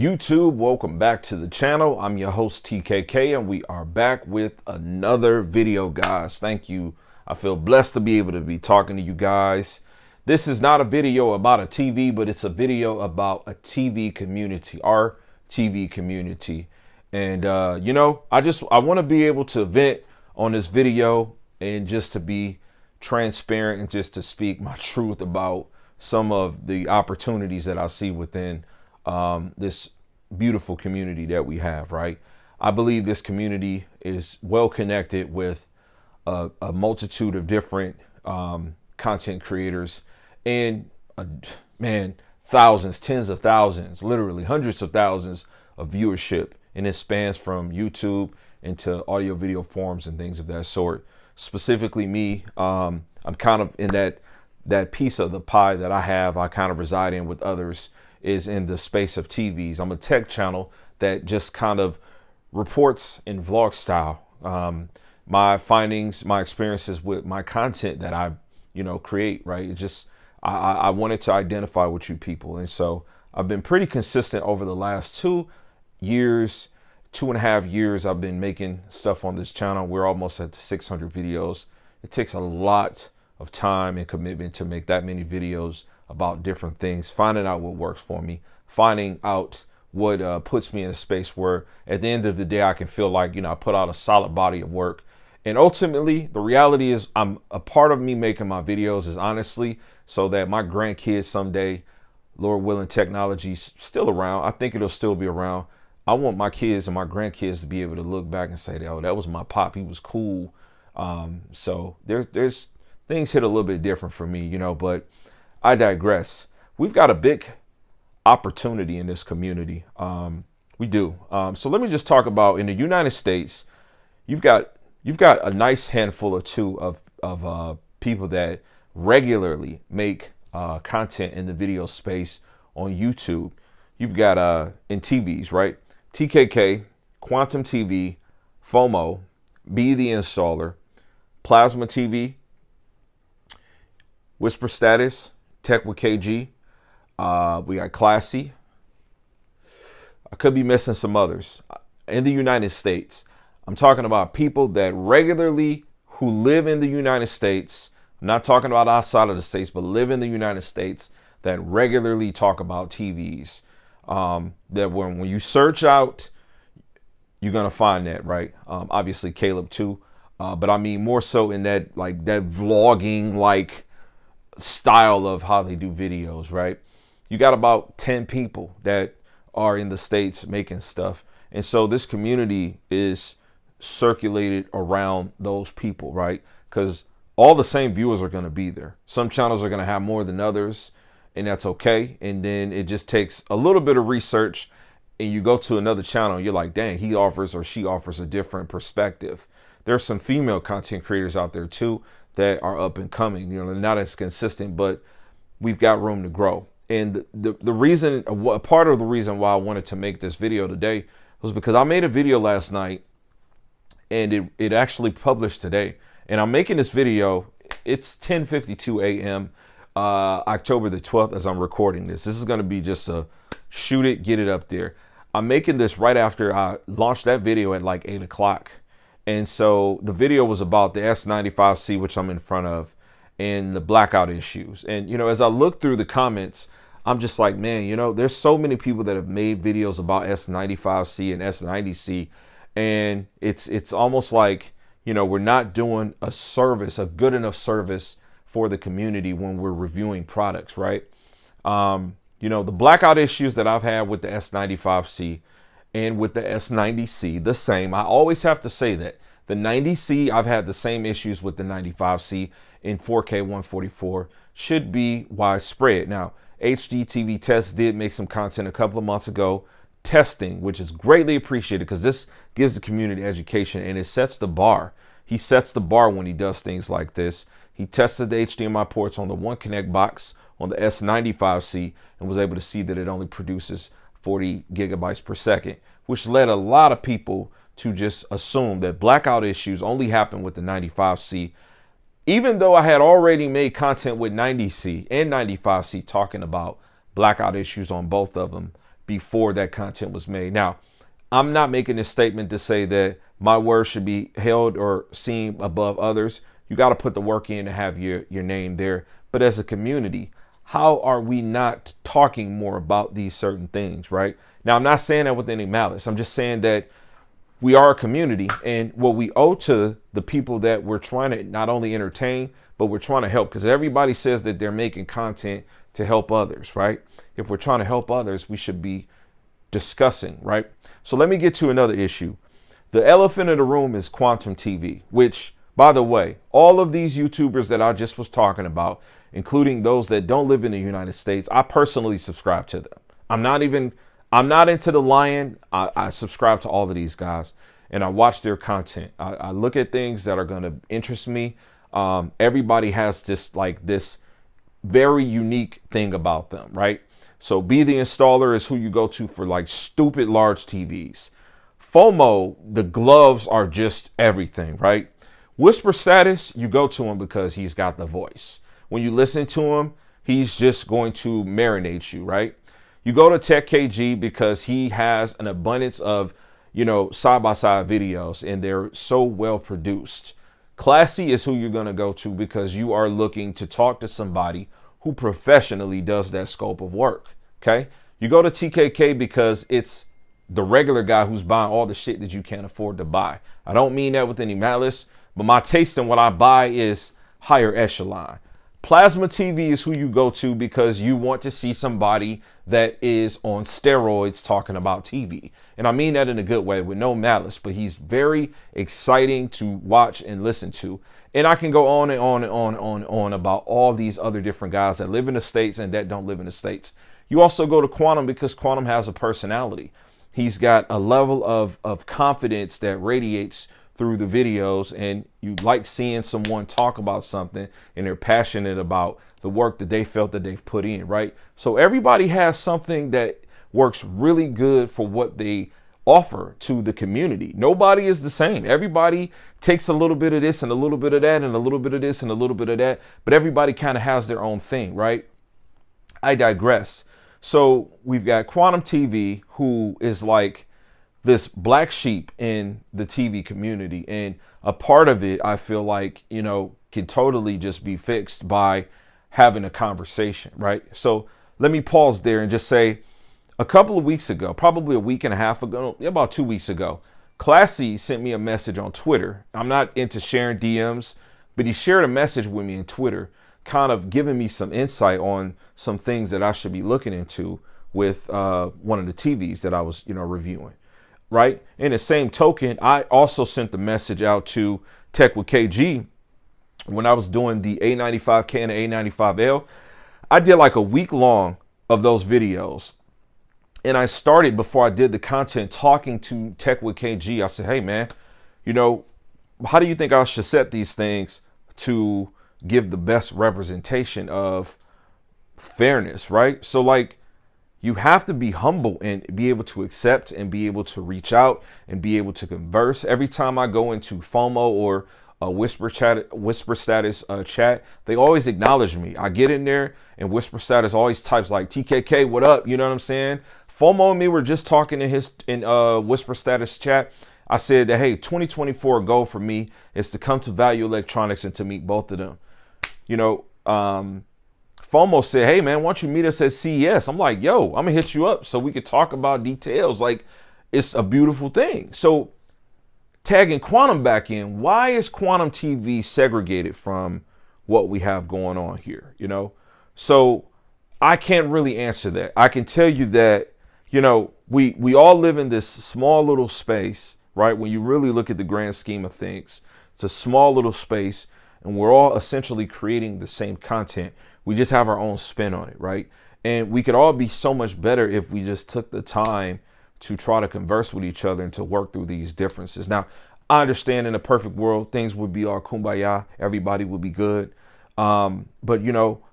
YouTube, welcome back to the channel. I'm your host TKK and we are back with another video, guys. Thank you. I feel blessed to be able to be talking to you guys. This is not a video about a TV, but it's a video about a TV community, our TV community. And I want to be able to vent on this video and just to be transparent and just to speak my truth about some of the opportunities that I see within this beautiful community that we have, right? I believe this community is well connected with a multitude of different content creators and thousands, tens of thousands, literally hundreds of thousands of viewership. And it spans from YouTube into audio video forms and things of that sort. Specifically me, I'm kind of in that piece of the pie that I kind of reside in with others is in the space of TVs. I'm a tech channel that just kind of reports in vlog style my findings, my experiences with my content that I create, right? It just I wanted to identify with you people. And so I've been pretty consistent over the last 2 years, 2.5 years. I've been making stuff on this channel. We're almost at 600 videos. It takes a lot of time and commitment to make that many videos about different things, finding out what works for me, finding out what puts me in a space where at the end of the day, I can feel like, I put out a solid body of work. And ultimately, the reality is I'm a part of me making my videos is honestly so that my grandkids someday, Lord willing, technology's still around. I think it'll still be around. I want my kids and my grandkids to be able to look back and say, oh, that was my pop. He was cool. So there's things hit a little bit different for me, but I digress. We've got a big opportunity in this community. We do. So let me just talk about in the United States, you've got a nice handful or two of people that regularly make content in the video space on YouTube. You've got in TVs, right? TKK, Quantum TV, FOMO, Be the Installer, Plasma TV, Whisper Status, Tech with KG. We got Classy. I could be missing some others. In the United States, I'm talking about people that regularly who live in the United States. I'm not talking about outside of the States, but live in the United States that regularly talk about TVs. That when you search out, you're going to find that, right? Obviously Caleb too. But I mean more so in that vlogging style of how they do videos, right? You got about 10 people that are in the States making stuff. And so this community is circulated around those people, right? Because all the same viewers are going to be there. Some channels are going to have more than others, and that's okay. And then it just takes a little bit of research and you go to another channel, you're like, dang, he offers or she offers a different perspective. There's some female content creators out there too that are up and coming, not as consistent, but we've got room to grow. And the reason, part of the reason why I wanted to make this video today was because I made a video last night and it actually published today. And I'm making this video, it's 10:52 a.m. October the 12th as I'm recording this. This is going to be just a shoot it, get it up there. I'm making this right after I launched that video at like 8 o'clock. And so the video was about the S95C, which I'm in front of, and the blackout issues. And, as I look through the comments, I'm just like, man, there's so many people that have made videos about S95C and S90C. And it's almost like, we're not doing a service, a good enough service for the community when we're reviewing products, right? The blackout issues that I've had with the S95C and with the S90C, the same. I always have to say that. The 90C, I've had the same issues with the 95C in 4K 144, should be widespread. Now, HDTV Test did make some content a couple of months ago, testing, which is greatly appreciated because this gives the community education and it sets the bar. He sets the bar when he does things like this. He tested the HDMI ports on the One Connect box on the S95C and was able to see that it only produces 40 gigabytes per second, which led a lot of people to just assume that blackout issues only happen with the 95C, even though I had already made content with 90C and 95C talking about blackout issues on both of them before that content was made. Now, I'm not making this statement to say that my word should be held or seen above others. You got to put the work in to have your name there. But as a community, how are we not talking more about these certain things, right? Now, I'm not saying that with any malice. I'm just saying that we are a community, and what we owe to the people that we're trying to not only entertain, but we're trying to help, because everybody says that they're making content to help others, right? If we're trying to help others, we should be discussing, right? So let me get to another issue. The elephant in the room is Quantum TV, which, by the way, all of these YouTubers that I just was talking about, including those that don't live in the United States, I personally subscribe to them. I'm not into the lion. I subscribe to all of these guys and I watch their content. I look at things that are going to interest me. Everybody has this very unique thing about them, right? So Be The Installer is who you go to for like stupid large TVs. FOMO, the gloves are just everything, right? Whisper Status, you go to him because he's got the voice. When you listen to him, he's just going to marinate you, right? You go to Tech KG because he has an abundance of, side-by-side videos, and they're so well produced. Classy is who you're going to go to because you are looking to talk to somebody who professionally does that scope of work. Okay. You go to TKK because it's the regular guy who's buying all the shit that you can't afford to buy. I don't mean that with any malice, but my taste in what I buy is higher echelon. Plasma TV is who you go to because you want to see somebody that is on steroids talking about TV. And I mean that in a good way with no malice, but he's very exciting to watch and listen to. And I can go on and on and on and on and on about all these other different guys that live in the States and that don't live in the States. You also go to Quantum because Quantum has a personality. He's got a level of confidence that radiates through the videos, and you like seeing someone talk about something and they're passionate about the work that they felt that they've put in, right? So everybody has something that works really good for what they offer to the community. Nobody is the same. Everybody takes a little bit of this and a little bit of that and a little bit of this and a little bit of that, but everybody kind of has their own thing, right? I digress. So we've got Quantum TV, who is like this black sheep in the TV community. And a part of it, I feel like, can totally just be fixed by having a conversation, right? So let me pause there and just say, a couple of weeks ago, probably a week and a half ago, about 2 weeks ago, Classy sent me a message on Twitter. I'm not into sharing DMs, but he shared a message with me in Twitter, kind of giving me some insight on some things that I should be looking into with one of the TVs that I was, reviewing. Right. In the same token, I also sent the message out to Tech with KG when I was doing the A95K and the A95L. I did like a week long of those videos. And I started, before I did the content, talking to Tech with KG. I said, hey, man, how do you think I should set these things to give the best representation of fairness? Right. So like, you have to be humble and be able to accept and be able to reach out and be able to converse. Every time I go into FOMO or a Whisper Status chat, they always acknowledge me. I get in there and Whisper Status always types like, TKK, what up? You know what I'm saying? FOMO and me were just talking in Whisper Status chat. I said that, hey, 2024 goal for me is to come to Value Electronics and to meet both of them. FOMO said, hey, man, why don't you meet us at CES? I'm like, yo, I'm going to hit you up so we could talk about details. Like, it's a beautiful thing. So tagging Quantum back in, why is Quantum TV segregated from what we have going on here? So I can't really answer that. I can tell you that, we all live in this small little space, right? When you really look at the grand scheme of things, it's a small little space and we're all essentially creating the same content. We just have our own spin on it, right? And we could all be so much better if we just took the time to try to converse with each other and to work through these differences. Now, I understand in a perfect world, things would be all kumbaya. Everybody would be good. But,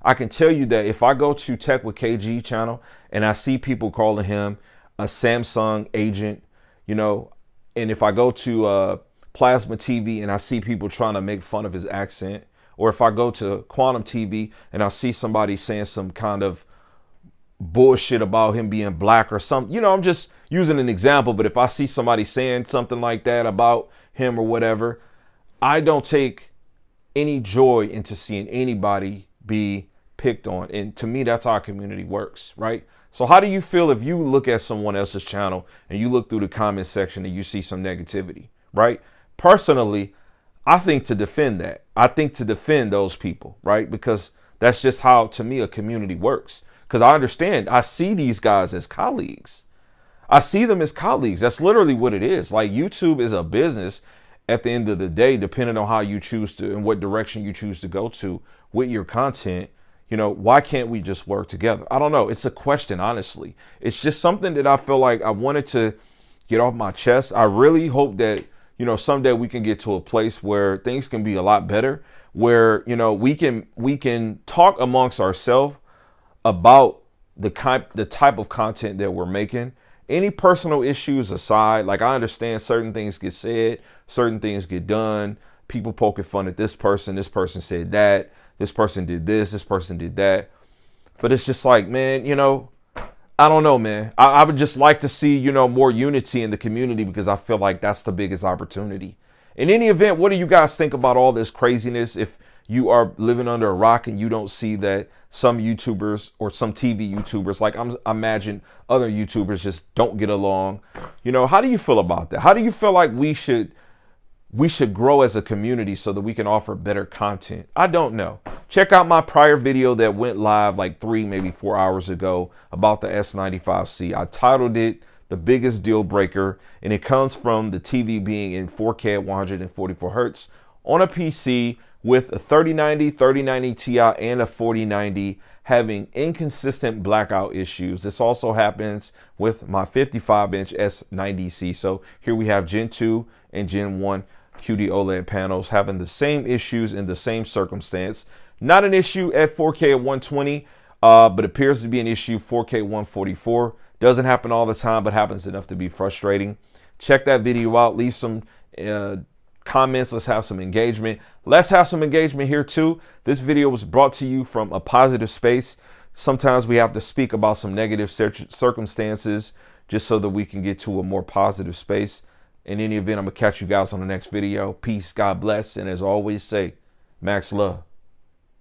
I can tell you that if I go to Tech with KG channel and I see people calling him a Samsung agent, and if I go to Plasma TV and I see people trying to make fun of his accent, or if I go to Quantum TV and I see somebody saying some kind of bullshit about him being black or something. You know, I'm just using an example, but if I see somebody saying something like that about him or whatever, I don't take any joy into seeing anybody be picked on. And to me, that's how our community works, right? So how do you feel if you look at someone else's channel and you look through the comment section and you see some negativity, right? Personally, I think to defend that. I think to defend those people, right? Because that's just how, to me, a community works. Because I understand, I see these guys as colleagues. I see them as colleagues. That's literally what it is. Like, YouTube is a business at the end of the day, depending on how you choose to and what direction you choose to go to with your content. You know, why can't we just work together? I don't know. It's a question, honestly. It's just something that I feel like I wanted to get off my chest. I really hope that, you know, someday we can get to a place where things can be a lot better, where, you know, we can talk amongst ourselves about the type of content that we're making. Any personal issues aside, like, I understand certain things get said, certain things get done. People poking fun at this person said that, this person did this person did that. But it's just like, man, you know, I don't know, man. I would just like to see, you know, more unity in the community, because I feel like that's the biggest opportunity. In any event, what do you guys think about all this craziness? If you are living under a rock and you don't see that some YouTubers or some TV YouTubers, like I imagine other YouTubers, just don't get along, you know, how do you feel about that? How do you feel like we should grow as a community so that we can offer better content? I don't know. Check out my prior video that went live like 3, maybe 4 hours ago about the S95C. I titled it The Biggest Deal Breaker, and it comes from the TV being in 4K at 144 hertz on a PC with a 3090 Ti and a 4090 having inconsistent blackout issues. This also happens with my 55-inch S90C. So here we have Gen 2 and Gen 1 QD OLED panels having the same issues in the same circumstance. Not an issue at 4K at 120, but appears to be an issue 4K 144. Doesn't happen all the time, but happens enough to be frustrating. Check that video out. Leave some comments. Let's have some engagement. Let's have some engagement here too. This video was brought to you from a positive space. Sometimes we have to speak about some negative circumstances just so that we can get to a more positive space. In any event, I'm going to catch you guys on the next video. Peace, God bless, and as I always say, Max love.